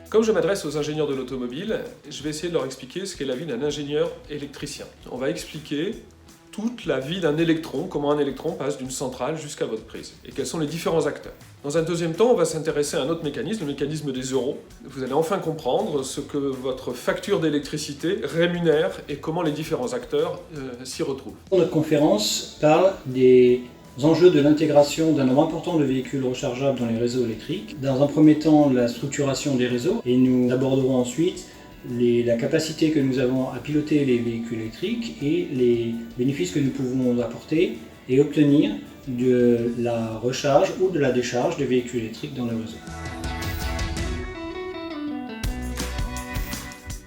Comme je m'adresse aux ingénieurs de l'automobile, je vais essayer de leur expliquer ce qu'est la vie d'un ingénieur électricien. On va expliquer toute la vie d'un électron, comment un électron passe d'une centrale jusqu'à votre prise, et quels sont les différents acteurs. Dans un deuxième temps, on va s'intéresser à un autre mécanisme, le mécanisme des euros. Vous allez enfin comprendre ce que votre facture d'électricité rémunère et comment les différents acteurs s'y retrouvent. Notre conférence parle des enjeux de l'intégration d'un nombre important de véhicules rechargeables dans les réseaux électriques. Dans un premier temps, la structuration des réseaux, et nous aborderons ensuite la capacité que nous avons à piloter les véhicules électriques et les bénéfices que nous pouvons apporter et obtenir de la recharge ou de la décharge des véhicules électriques dans le réseau.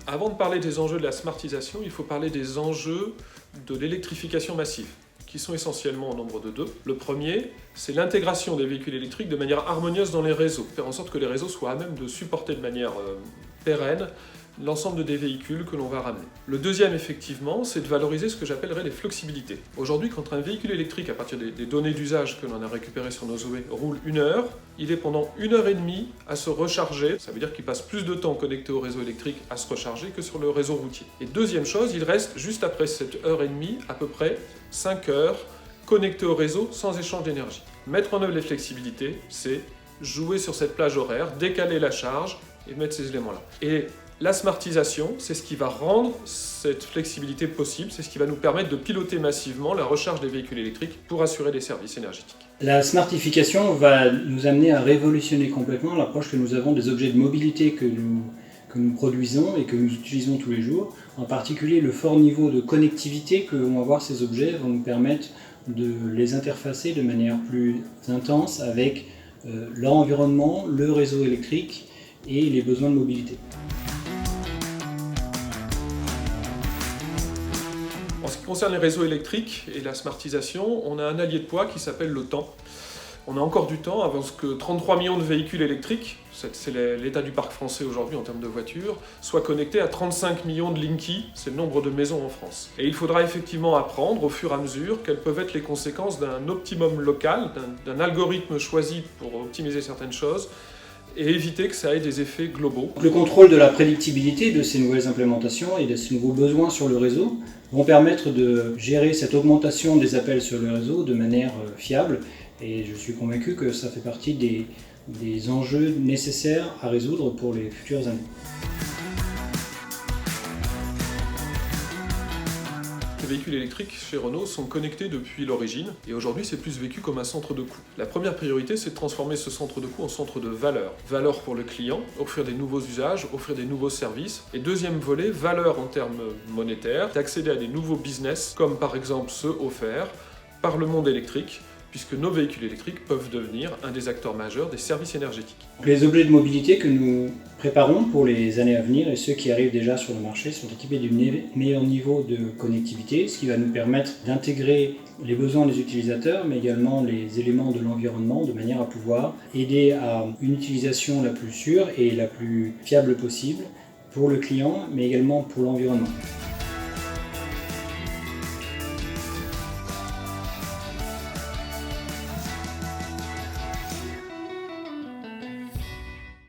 Avant de parler des enjeux de la smartisation, il faut parler des enjeux de l'électrification massive, qui sont essentiellement au nombre de deux. Le premier, c'est l'intégration des véhicules électriques de manière harmonieuse dans les réseaux, faire en sorte que les réseaux soient à même de supporter de manière pérenne l'ensemble des véhicules que l'on va ramener. Le deuxième, effectivement, c'est de valoriser ce que j'appellerais les flexibilités. Aujourd'hui, quand un véhicule électrique, à partir des données d'usage que l'on a récupérées sur nos OE, roule 1 heure, il est pendant 1 heure et demie à se recharger. Ça veut dire qu'il passe plus de temps connecté au réseau électrique à se recharger que sur le réseau routier. Et deuxième chose, il reste, juste après cette heure et demie, à peu près 5 heures connecté au réseau sans échange d'énergie. Mettre en œuvre les flexibilités, c'est jouer sur cette plage horaire, décaler la charge et mettre ces éléments-là. Et la smartisation, c'est ce qui va rendre cette flexibilité possible, c'est ce qui va nous permettre de piloter massivement la recharge des véhicules électriques pour assurer des services énergétiques. La smartification va nous amener à révolutionner complètement l'approche que nous avons des objets de mobilité que nous produisons et que nous utilisons tous les jours. En particulier, le fort niveau de connectivité que vont avoir ces objets va nous permettre de les interfacer de manière plus intense avec leur environnement, le réseau électrique et les besoins de mobilité. En ce qui concerne les réseaux électriques et la smartisation, on a un allié de poids qui s'appelle le temps. On a encore du temps avant que 33 millions de véhicules électriques, c'est l'état du parc français aujourd'hui en termes de voitures, soient connectés à 35 millions de Linky, c'est le nombre de maisons en France. Et il faudra effectivement apprendre au fur et à mesure quelles peuvent être les conséquences d'un optimum local, d'un algorithme choisi pour optimiser certaines choses, et éviter que ça ait des effets globaux. Le contrôle de la prédictibilité de ces nouvelles implémentations et de ces nouveaux besoins sur le réseau vont permettre de gérer cette augmentation des appels sur le réseau de manière fiable, et je suis convaincu que ça fait partie des enjeux nécessaires à résoudre pour les futures années. Les véhicules électriques chez Renault sont connectés depuis l'origine et aujourd'hui c'est plus vécu comme un centre de coût. La première priorité c'est de transformer ce centre de coût en centre de valeur. Valeur pour le client, offrir des nouveaux usages, offrir des nouveaux services. Et deuxième volet, valeur en termes monétaires, d'accéder à des nouveaux business comme par exemple ceux offerts par le monde électrique, puisque nos véhicules électriques peuvent devenir un des acteurs majeurs des services énergétiques. Les objets de mobilité que nous préparons pour les années à venir et ceux qui arrivent déjà sur le marché sont équipés du meilleur niveau de connectivité, ce qui va nous permettre d'intégrer les besoins des utilisateurs, mais également les éléments de l'environnement, de manière à pouvoir aider à une utilisation la plus sûre et la plus fiable possible pour le client, mais également pour l'environnement.